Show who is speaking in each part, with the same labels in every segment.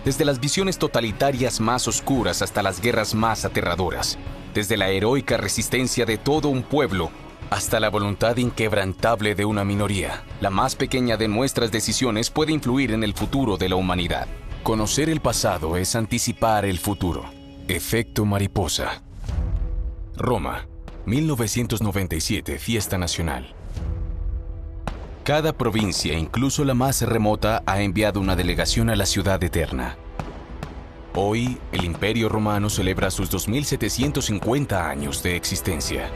Speaker 1: Desde las visiones totalitarias más oscuras hasta las guerras más aterradoras, desde la heroica resistencia de todo un pueblo hasta la voluntad inquebrantable de una minoría, la más pequeña de nuestras decisiones puede influir en el futuro de la humanidad. Conocer el pasado es anticipar el futuro. Efecto mariposa. Roma, 1997, Fiesta Nacional. Cada provincia, incluso la más remota, ha enviado una delegación a la ciudad eterna. Hoy, el Imperio Romano celebra sus 2750 años de existencia.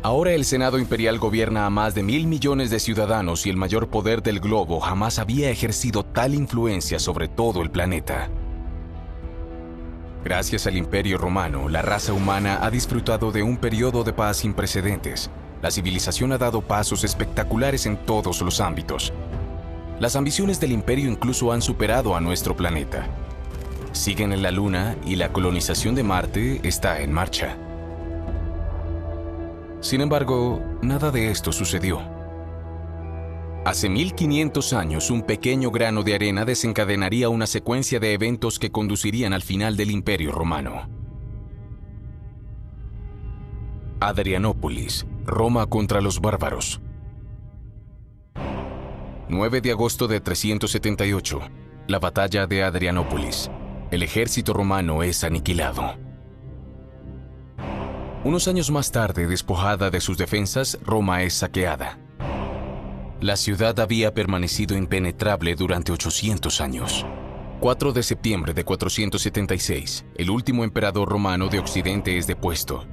Speaker 1: Ahora el Senado Imperial gobierna a más de 1.000 millones de ciudadanos y el mayor poder del globo jamás había ejercido tal influencia sobre todo el planeta. Gracias al Imperio Romano, la raza humana ha disfrutado de un periodo de paz sin precedentes. La civilización ha dado pasos espectaculares en todos los ámbitos. Las ambiciones del imperio incluso han superado a nuestro planeta. Siguen en la Luna y la colonización de Marte está en marcha. Sin embargo, nada de esto sucedió. Hace 1500 años, un pequeño grano de arena desencadenaría una secuencia de eventos que conducirían al final del Imperio Romano. Adrianópolis, Roma contra los bárbaros. 9 de agosto de 378, la batalla de Adrianópolis. El ejército romano es aniquilado. Unos años más tarde, despojada de sus defensas, Roma es saqueada. La ciudad había permanecido impenetrable durante 800 años. 4 de septiembre de 476, el último emperador romano de Occidente es depuesto.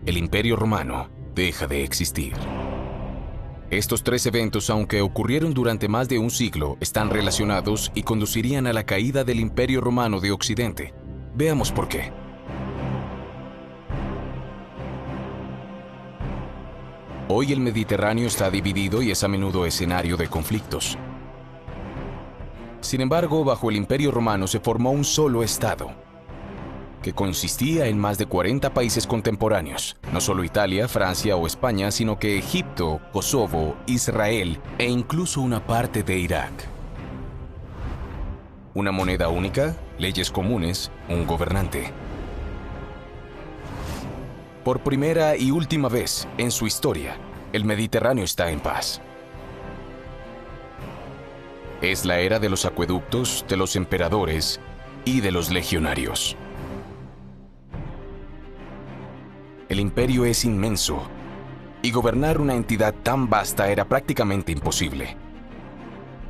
Speaker 1: El Imperio Romano deja de existir. Estos 3 eventos, aunque ocurrieron durante más de un siglo, están relacionados y conducirían a la caída del Imperio Romano de Occidente. Veamos por qué. Hoy el Mediterráneo está dividido y es a menudo escenario de conflictos. Sin embargo, bajo el Imperio Romano se formó un solo Estado, que consistía en más de 40 países contemporáneos, no solo Italia, Francia o España, sino que Egipto, Kosovo, Israel e incluso una parte de Irak. Una moneda única, leyes comunes, un gobernante. Por primera y última vez en su historia, el Mediterráneo está en paz. Es la era de los acueductos, de los emperadores y de los legionarios. El imperio es inmenso, y gobernar una entidad tan vasta era prácticamente imposible.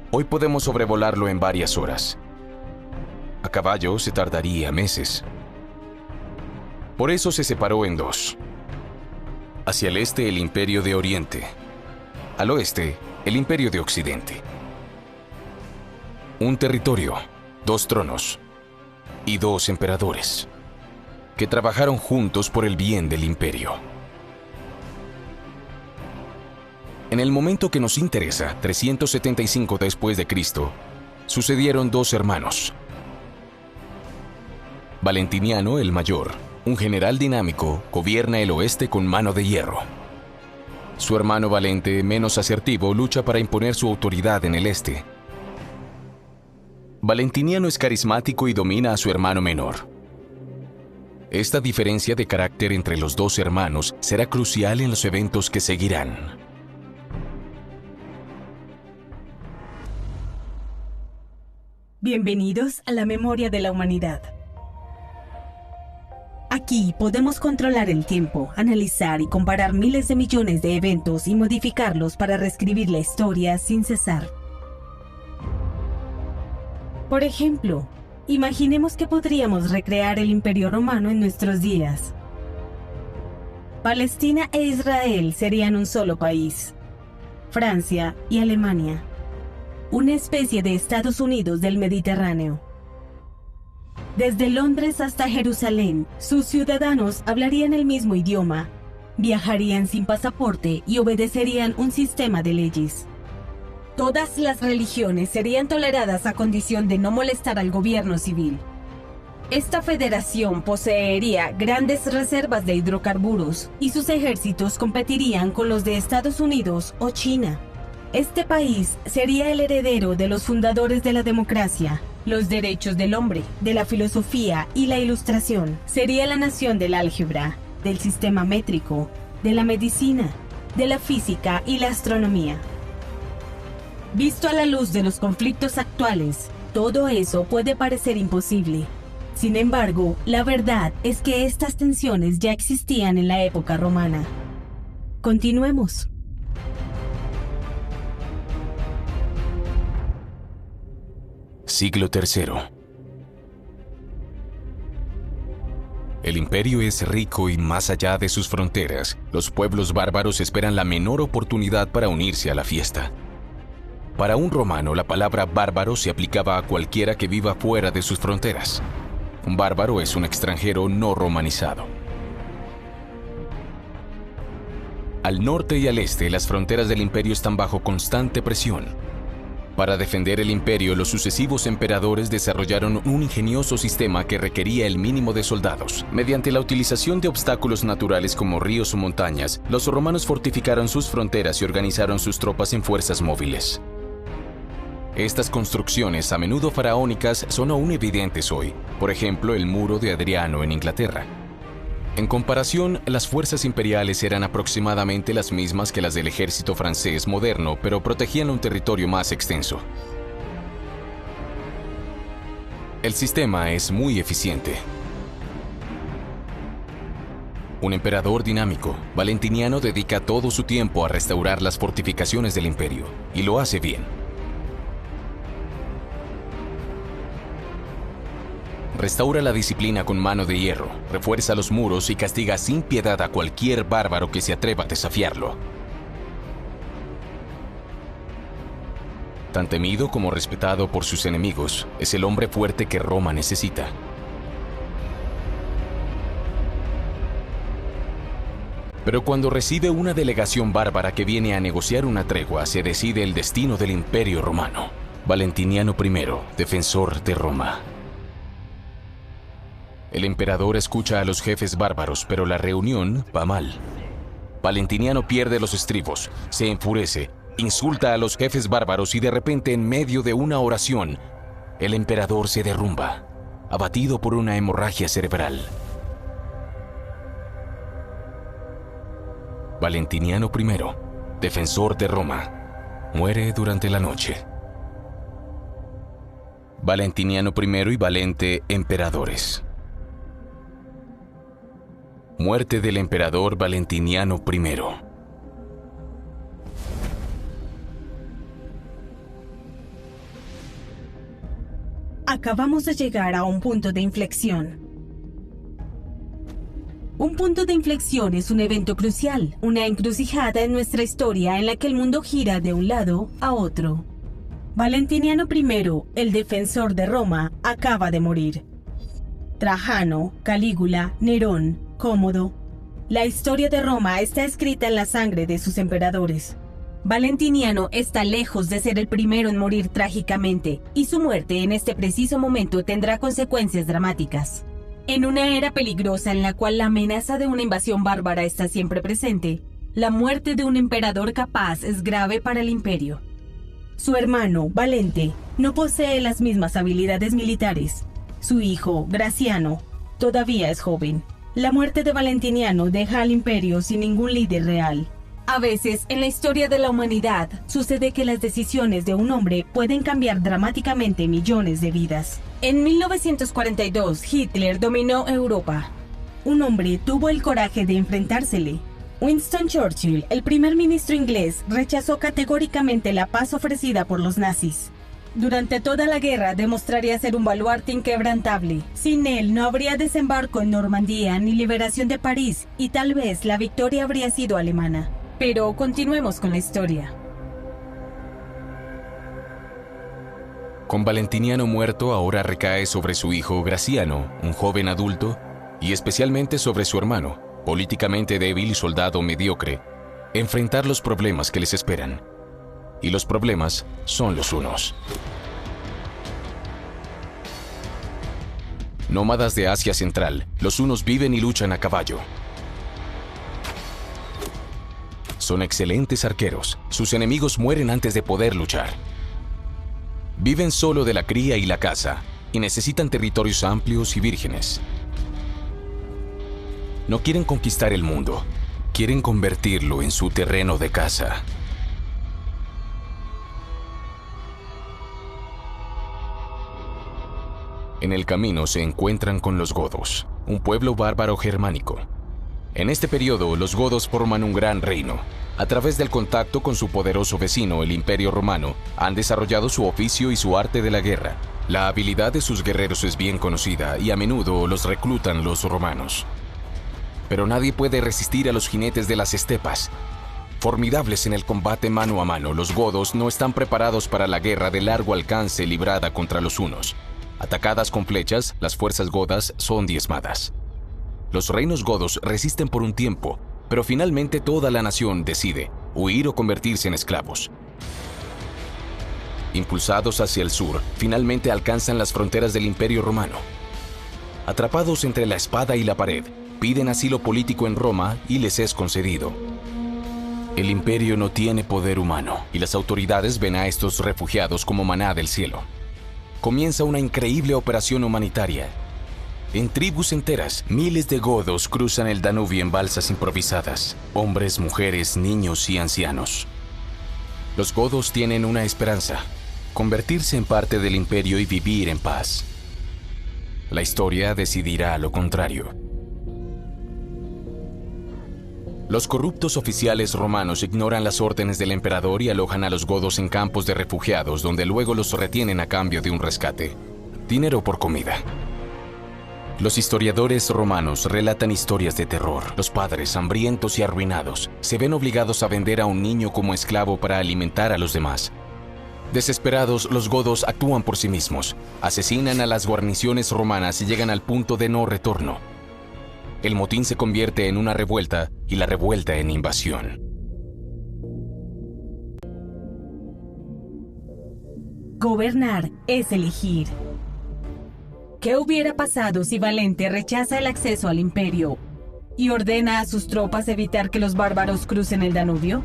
Speaker 1: Hoy podemos sobrevolarlo en varias horas. A caballo se tardaría meses. Por eso se separó en 2. Hacia el este, el Imperio de Oriente. Al oeste, el Imperio de Occidente. Un territorio, 2 tronos y 2 emperadores, que trabajaron juntos por el bien del imperio. En el momento que nos interesa, 375 después de Cristo, sucedieron 2 hermanos. Valentiniano el Mayor, un general dinámico, gobierna el oeste con mano de hierro. Su hermano Valente, menos asertivo, lucha para imponer su autoridad en el este. Valentiniano es carismático y domina a su hermano menor. Esta diferencia de carácter entre los 2 hermanos será crucial en los eventos que seguirán.
Speaker 2: Bienvenidos a la memoria de la humanidad. Aquí podemos controlar el tiempo, analizar y comparar miles de millones de eventos y modificarlos para reescribir la historia sin cesar. Por ejemplo, imaginemos que podríamos recrear el Imperio Romano en nuestros días. Palestina e Israel serían un solo país. Francia y Alemania. Una especie de Estados Unidos del Mediterráneo. Desde Londres hasta Jerusalén, sus ciudadanos hablarían el mismo idioma, viajarían sin pasaporte y obedecerían un sistema de leyes. Todas las religiones serían toleradas a condición de no molestar al gobierno civil. Esta federación poseería grandes reservas de hidrocarburos y sus ejércitos competirían con los de Estados Unidos o China. Este país sería el heredero de los fundadores de la democracia, los derechos del hombre, de la filosofía y la ilustración. Sería la nación del álgebra, del sistema métrico, de la medicina, de la física y la astronomía. Visto a la luz de los conflictos actuales, todo eso puede parecer imposible. Sin embargo, la verdad es que estas tensiones ya existían en la época romana. Continuemos.
Speaker 1: Siglo III. El imperio es rico y más allá de sus fronteras, los pueblos bárbaros esperan la menor oportunidad para unirse a la fiesta. Para un romano, la palabra bárbaro se aplicaba a cualquiera que viva fuera de sus fronteras. Un bárbaro es un extranjero no romanizado. Al norte y al este, las fronteras del imperio están bajo constante presión. Para defender el imperio, los sucesivos emperadores desarrollaron un ingenioso sistema que requería el mínimo de soldados. Mediante la utilización de obstáculos naturales como ríos o montañas, los romanos fortificaron sus fronteras y organizaron sus tropas en fuerzas móviles. Estas construcciones, a menudo faraónicas, son aún evidentes hoy. Por ejemplo, el muro de Adriano en Inglaterra. En comparación, las fuerzas imperiales eran aproximadamente las mismas que las del ejército francés moderno, pero protegían un territorio más extenso. El sistema es muy eficiente. Un emperador dinámico, Valentiniano dedica todo su tiempo a restaurar las fortificaciones del imperio, y lo hace bien. Restaura la disciplina con mano de hierro, refuerza los muros y castiga sin piedad a cualquier bárbaro que se atreva a desafiarlo. Tan temido como respetado por sus enemigos, es el hombre fuerte que Roma necesita. Pero cuando recibe una delegación bárbara que viene a negociar una tregua, se decide el destino del Imperio Romano. Valentiniano I, defensor de Roma. El emperador escucha a los jefes bárbaros, pero la reunión va mal. Valentiniano pierde los estribos, se enfurece, insulta a los jefes bárbaros y de repente, en medio de una oración, el emperador se derrumba, abatido por una hemorragia cerebral. Valentiniano I, defensor de Roma, muere durante la noche. Valentiniano I y Valente, emperadores. Muerte del emperador Valentiniano I.
Speaker 2: Acabamos de llegar a un punto de inflexión. Un punto de inflexión es un evento crucial, una encrucijada en nuestra historia en la que el mundo gira de un lado a otro. Valentiniano I, el defensor de Roma, acaba de morir. Trajano, Calígula, Nerón, Cómodo. La historia de Roma está escrita en la sangre de sus emperadores. Valentiniano está lejos de ser el primero en morir trágicamente, y su muerte en este preciso momento tendrá consecuencias dramáticas. En una era peligrosa en la cual la amenaza de una invasión bárbara está siempre presente, la muerte de un emperador capaz es grave para el imperio. Su hermano, Valente, no posee las mismas habilidades militares. Su hijo, Graciano, todavía es joven. La muerte de Valentiniano deja al imperio sin ningún líder real. A veces, en la historia de la humanidad, sucede que las decisiones de un hombre pueden cambiar dramáticamente millones de vidas. En 1942, Hitler dominó Europa. Un hombre tuvo el coraje de enfrentársele. Winston Churchill, el primer ministro inglés, rechazó categóricamente la paz ofrecida por los nazis. Durante toda la guerra demostraría ser un baluarte inquebrantable. Sin él no habría desembarco en Normandía ni liberación de París, y tal vez la victoria habría sido alemana. Pero continuemos con la historia.
Speaker 1: Con Valentiniano muerto, ahora recae sobre su hijo Graciano, un joven adulto, y especialmente sobre su hermano, políticamente débil y soldado mediocre, enfrentar los problemas que les esperan. Y los problemas son los hunos. Nómadas de Asia Central, los hunos viven y luchan a caballo. Son excelentes arqueros. Sus enemigos mueren antes de poder luchar. Viven solo de la cría y la caza, y necesitan territorios amplios y vírgenes. No quieren conquistar el mundo, quieren convertirlo en su terreno de caza. En el camino se encuentran con los godos, un pueblo bárbaro germánico. En este periodo, los godos forman un gran reino. A través del contacto con su poderoso vecino, el Imperio Romano, han desarrollado su oficio y su arte de la guerra. La habilidad de sus guerreros es bien conocida y a menudo los reclutan los romanos. Pero nadie puede resistir a los jinetes de las estepas. Formidables en el combate mano a mano, los godos no están preparados para la guerra de largo alcance librada contra los hunos. Atacadas con flechas, las fuerzas godas son diezmadas. Los reinos godos resisten por un tiempo, pero finalmente toda la nación decide huir o convertirse en esclavos. Impulsados hacia el sur, finalmente alcanzan las fronteras del Imperio Romano. Atrapados entre la espada y la pared, piden asilo político en Roma y les es concedido. El imperio no tiene poder humano y las autoridades ven a estos refugiados como maná del cielo. Comienza una increíble operación humanitaria. En tribus enteras, miles de godos cruzan el Danubio en balsas improvisadas. Hombres, mujeres, niños y ancianos. Los godos tienen una esperanza: convertirse en parte del imperio y vivir en paz. La historia decidirá lo contrario. Los corruptos oficiales romanos ignoran las órdenes del emperador y alojan a los godos en campos de refugiados, donde luego los retienen a cambio de un rescate: dinero por comida. Los historiadores romanos relatan historias de terror. Los padres, hambrientos y arruinados, se ven obligados a vender a un niño como esclavo para alimentar a los demás. Desesperados, los godos actúan por sí mismos, asesinan a las guarniciones romanas y llegan al punto de no retorno. El motín se convierte en una revuelta y la revuelta en invasión.
Speaker 2: Gobernar es elegir. ¿Qué hubiera pasado si Valente rechaza el acceso al imperio y ordena a sus tropas evitar que los bárbaros crucen el Danubio?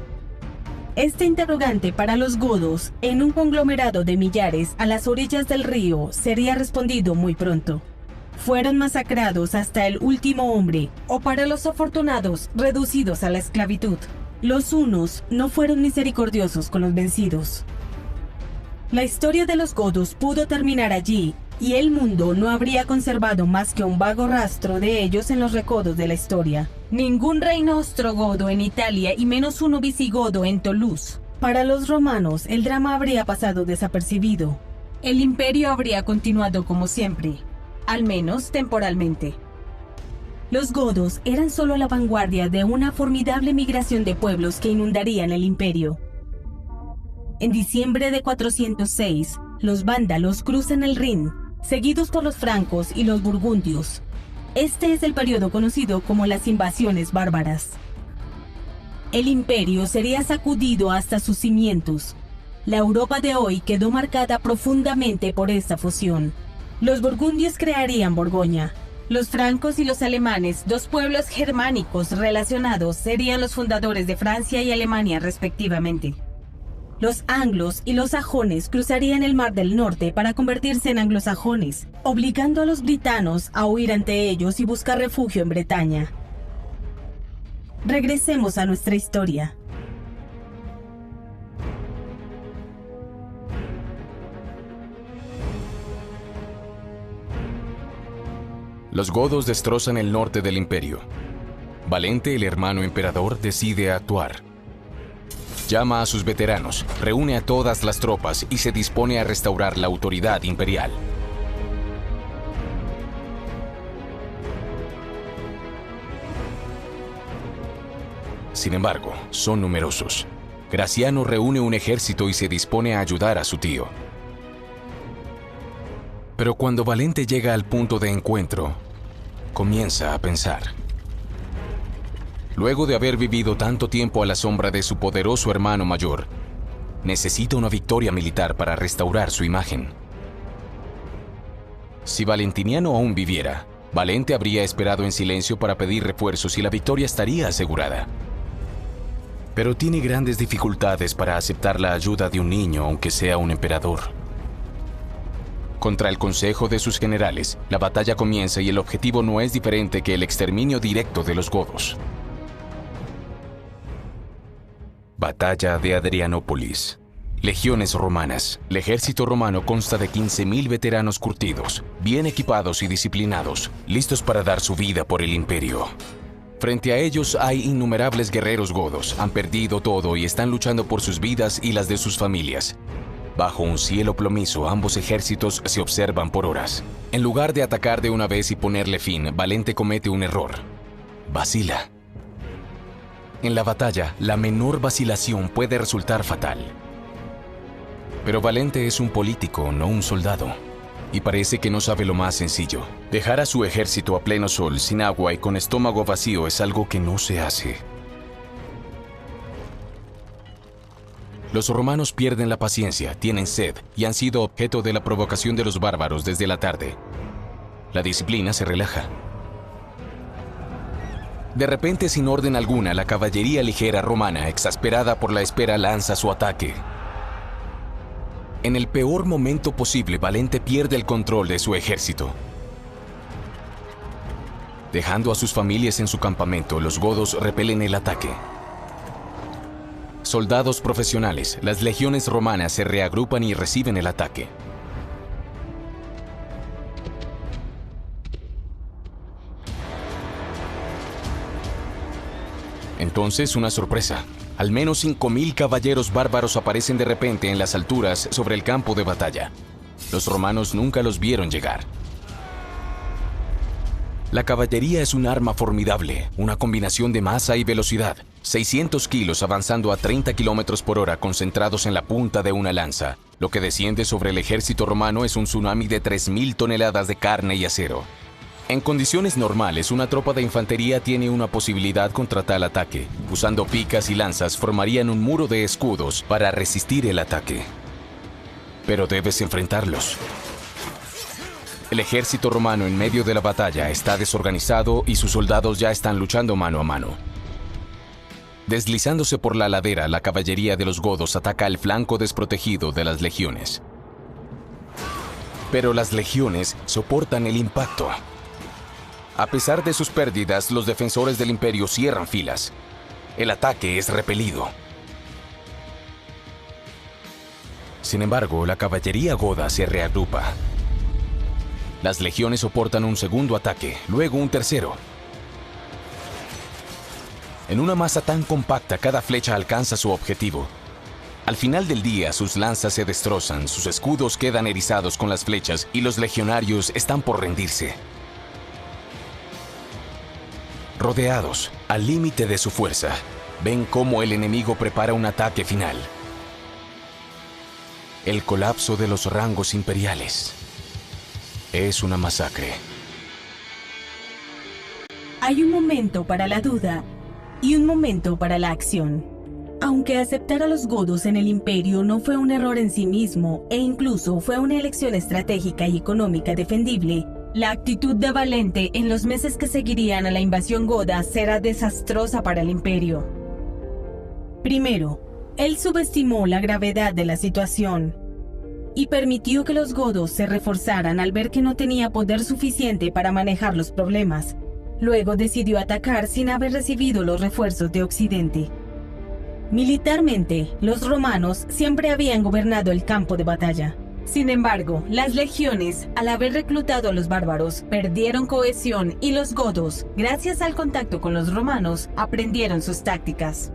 Speaker 2: Este interrogante para los godos, en un conglomerado de millares a las orillas del río, sería respondido muy pronto. Fueron masacrados hasta el último hombre, o para los afortunados, reducidos a la esclavitud. Los hunos no fueron misericordiosos con los vencidos. La historia de los godos pudo terminar allí, y el mundo no habría conservado más que un vago rastro de ellos en los recodos de la historia. Ningún reino ostrogodo en Italia y menos uno visigodo en Toulouse. Para los romanos, el drama habría pasado desapercibido. El imperio habría continuado como siempre, al menos temporalmente. Los godos eran solo la vanguardia de una formidable migración de pueblos que inundarían el imperio. En diciembre de 406, los vándalos cruzan el Rin, seguidos por los francos y los burgundios. Este es el periodo conocido como las invasiones bárbaras. El imperio sería sacudido hasta sus cimientos. La Europa de hoy quedó marcada profundamente por esta fusión. Los burgundios crearían Borgoña. Los francos y los alemanes, dos pueblos germánicos relacionados, serían los fundadores de Francia y Alemania respectivamente. Los anglos y los sajones cruzarían el Mar del Norte para convertirse en anglosajones, obligando a los britanos a huir ante ellos y buscar refugio en Bretaña. Regresemos a nuestra historia.
Speaker 1: Los godos destrozan el norte del imperio. Valente, el hermano emperador, decide actuar. Llama a sus veteranos, reúne a todas las tropas y se dispone a restaurar la autoridad imperial. Sin embargo, son numerosos. Graciano reúne un ejército y se dispone a ayudar a su tío. Pero cuando Valente llega al punto de encuentro, comienza a pensar. Luego de haber vivido tanto tiempo a la sombra de su poderoso hermano mayor, necesita una victoria militar para restaurar su imagen. Si Valentiniano aún viviera, Valente habría esperado en silencio para pedir refuerzos y la victoria estaría asegurada. pero tiene grandes dificultades para aceptar la ayuda de un niño, aunque sea un emperador. Contra el consejo de sus generales, la batalla comienza y el objetivo no es diferente que el exterminio directo de los godos. Batalla de Adrianópolis. Legiones romanas. El ejército romano consta de 15.000 veteranos curtidos, bien equipados y disciplinados, listos para dar su vida por el imperio. Frente a ellos hay innumerables guerreros godos, han perdido todo y están luchando por sus vidas y las de sus familias. Bajo un cielo plomizo, ambos ejércitos se observan por horas. En lugar de atacar de una vez y ponerle fin, Valente comete un error. Vacila. En la batalla, la menor vacilación puede resultar fatal. Pero Valente es un político, no un soldado. Y parece que no sabe lo más sencillo. Dejar a su ejército a pleno sol, sin agua y con estómago vacío es algo que no se hace. Los romanos pierden la paciencia, tienen sed y han sido objeto de la provocación de los bárbaros desde la tarde. La disciplina se relaja. De repente, sin orden alguna, la caballería ligera romana, exasperada por la espera, lanza su ataque. En el peor momento posible, Valente pierde el control de su ejército. Dejando a sus familias en su campamento, los godos repelen el ataque. Soldados profesionales, las legiones romanas se reagrupan y reciben el ataque. Entonces, una sorpresa. Al menos 5.000 caballeros bárbaros aparecen de repente en las alturas sobre el campo de batalla. Los romanos nunca los vieron llegar. La caballería es un arma formidable, una combinación de masa y velocidad. 600 kilos avanzando a 30 kilómetros por hora concentrados en la punta de una lanza. Lo que desciende sobre el ejército romano es un tsunami de 3.000 toneladas de carne y acero. En condiciones normales, una tropa de infantería tiene una posibilidad contra tal ataque. Usando picas y lanzas, formarían un muro de escudos para resistir el ataque. Pero debes enfrentarlos. El ejército romano en medio de la batalla está desorganizado y sus soldados ya están luchando mano a mano. Deslizándose por la ladera, la caballería de los godos ataca el flanco desprotegido de las legiones. Pero las legiones soportan el impacto. A pesar de sus pérdidas, los defensores del imperio cierran filas. El ataque es repelido. Sin embargo, la caballería goda se reagrupa. Las legiones soportan un segundo ataque, luego un tercero. En una masa tan compacta, cada flecha alcanza su objetivo. Al final del día, sus lanzas se destrozan, sus escudos quedan erizados con las flechas y los legionarios están por rendirse. Rodeados, al límite de su fuerza, ven cómo el enemigo prepara un ataque final. El colapso de los rangos imperiales. Es una masacre.
Speaker 2: Hay un momento para la duda y un momento para la acción. Aunque aceptar a los godos en el imperio no fue un error en sí mismo e incluso fue una elección estratégica y económica defendible, la actitud de Valente en los meses que seguirían a la invasión goda será desastrosa para el imperio. Primero, él subestimó la gravedad de la situación y permitió que los godos se reforzaran al ver que no tenía poder suficiente para manejar los problemas. Luego decidió atacar sin haber recibido los refuerzos de Occidente. Militarmente, los romanos siempre habían gobernado el campo de batalla. Sin embargo, las legiones, al haber reclutado a los bárbaros, perdieron cohesión y los godos, gracias al contacto con los romanos, aprendieron sus tácticas.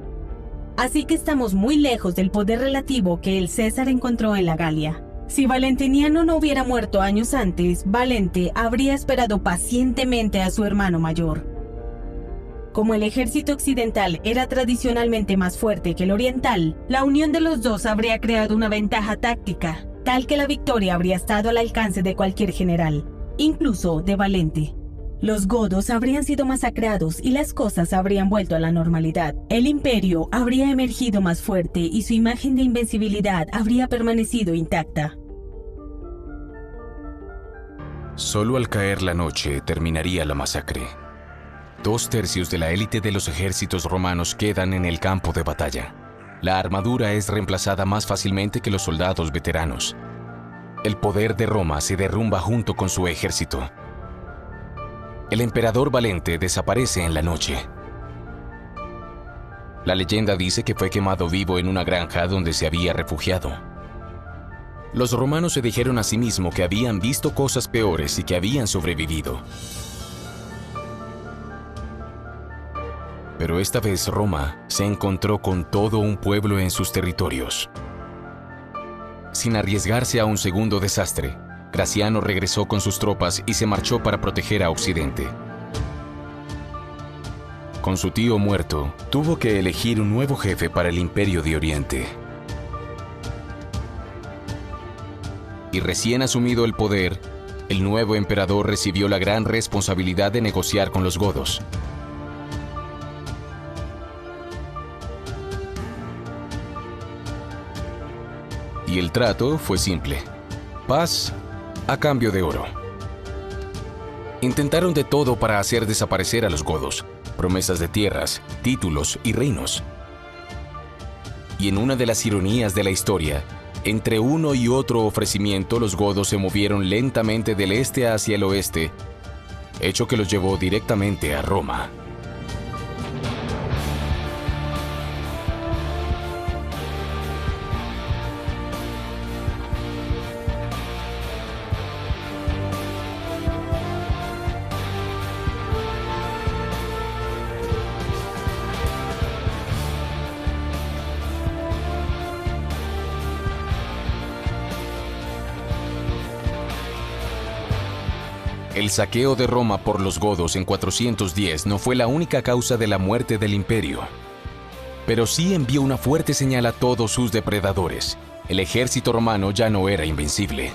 Speaker 2: Así que estamos muy lejos del poder relativo que el César encontró en la Galia. Si Valentiniano no hubiera muerto años antes, Valente habría esperado pacientemente a su hermano mayor. Como el ejército occidental era tradicionalmente más fuerte que el oriental, la unión de los dos habría creado una ventaja táctica, tal que la victoria habría estado al alcance de cualquier general, incluso de Valente. Los godos habrían sido masacrados y las cosas habrían vuelto a la normalidad. El imperio habría emergido más fuerte y su imagen de invencibilidad habría permanecido intacta.
Speaker 1: Solo al caer la noche terminaría la masacre. 2/3 de la élite de los ejércitos romanos quedan en el campo de batalla. La armadura es reemplazada más fácilmente que los soldados veteranos. El poder de Roma se derrumba junto con su ejército. El emperador Valente desaparece en la noche. La leyenda dice que fue quemado vivo en una granja donde se había refugiado. Los romanos se dijeron a sí mismos que habían visto cosas peores y que habían sobrevivido. Pero esta vez Roma se encontró con todo un pueblo en sus territorios. Sin arriesgarse a un segundo desastre, Graciano regresó con sus tropas y se marchó para proteger a Occidente. Con su tío muerto, tuvo que elegir un nuevo jefe para el Imperio de Oriente. Y recién asumido el poder, el nuevo emperador recibió la gran responsabilidad de negociar con los godos. Y el trato fue simple: paz a cambio de oro. Intentaron de todo para hacer desaparecer a los godos: promesas de tierras, títulos y reinos. Y en una de las ironías de la historia, entre uno y otro ofrecimiento, los godos se movieron lentamente del este hacia el oeste, hecho que los llevó directamente a Roma. El saqueo de Roma por los godos en 410 no fue la única causa de la muerte del imperio, pero sí envió una fuerte señal a todos sus depredadores. El ejército romano ya no era invencible.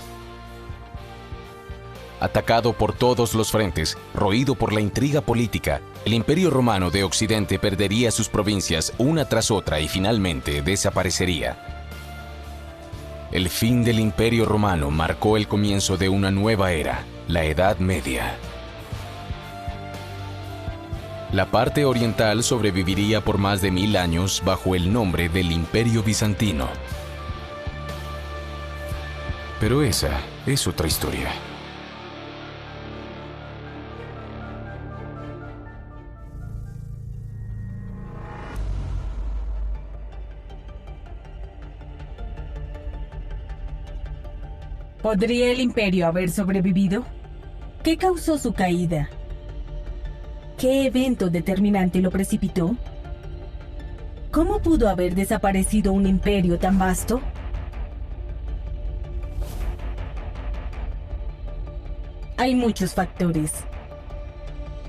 Speaker 1: Atacado por todos los frentes, roído por la intriga política, el Imperio Romano de Occidente perdería sus provincias una tras otra y finalmente desaparecería. El fin del Imperio Romano marcó el comienzo de una nueva era, la Edad Media. La parte oriental sobreviviría por más de 1000 años bajo el nombre del Imperio Bizantino. Pero esa es otra historia.
Speaker 2: ¿Podría el imperio haber sobrevivido? ¿Qué causó su caída? ¿Qué evento determinante lo precipitó? ¿Cómo pudo haber desaparecido un imperio tan vasto? Hay muchos factores.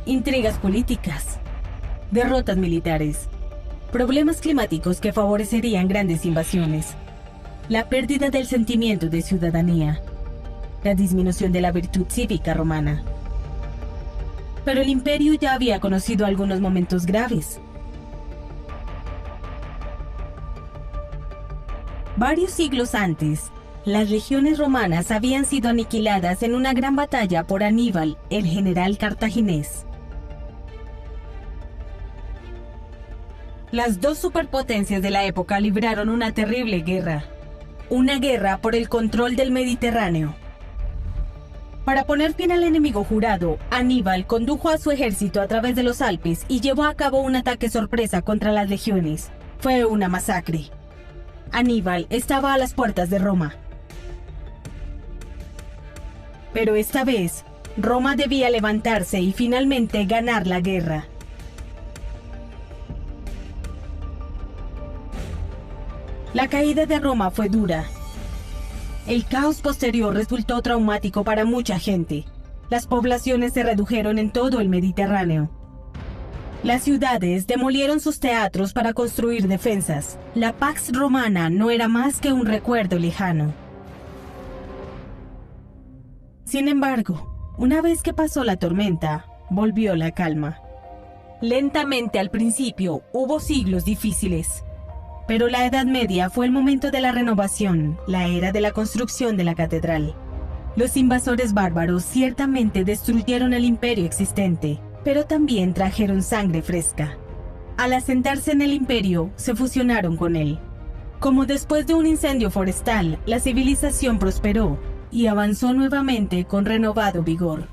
Speaker 2: Intrigas políticas, derrotas militares, problemas climáticos que favorecerían grandes invasiones, la pérdida del sentimiento de ciudadanía, la disminución de la virtud cívica romana. Pero el imperio ya había conocido algunos momentos graves. Varios siglos antes, las legiones romanas habían sido aniquiladas en una gran batalla por Aníbal, el general cartaginés. Las dos superpotencias de la época libraron una terrible guerra. Una guerra por el control del Mediterráneo. Para poner fin al enemigo jurado, Aníbal condujo a su ejército a través de los Alpes y llevó a cabo un ataque sorpresa contra las legiones. Fue una masacre. Aníbal estaba a las puertas de Roma. Pero esta vez, Roma debía levantarse y finalmente ganar la guerra. La caída de Roma fue dura. El caos posterior resultó traumático para mucha gente. Las poblaciones se redujeron en todo el Mediterráneo. Las ciudades demolieron sus teatros para construir defensas. La Pax Romana no era más que un recuerdo lejano. Sin embargo, una vez que pasó la tormenta, volvió la calma. Lentamente al principio hubo siglos difíciles. Pero la Edad Media fue el momento de la renovación, la era de la construcción de la catedral. Los invasores bárbaros ciertamente destruyeron el imperio existente, pero también trajeron sangre fresca. Al asentarse en el imperio, se fusionaron con él. Como después de un incendio forestal, la civilización prosperó y avanzó nuevamente con renovado vigor.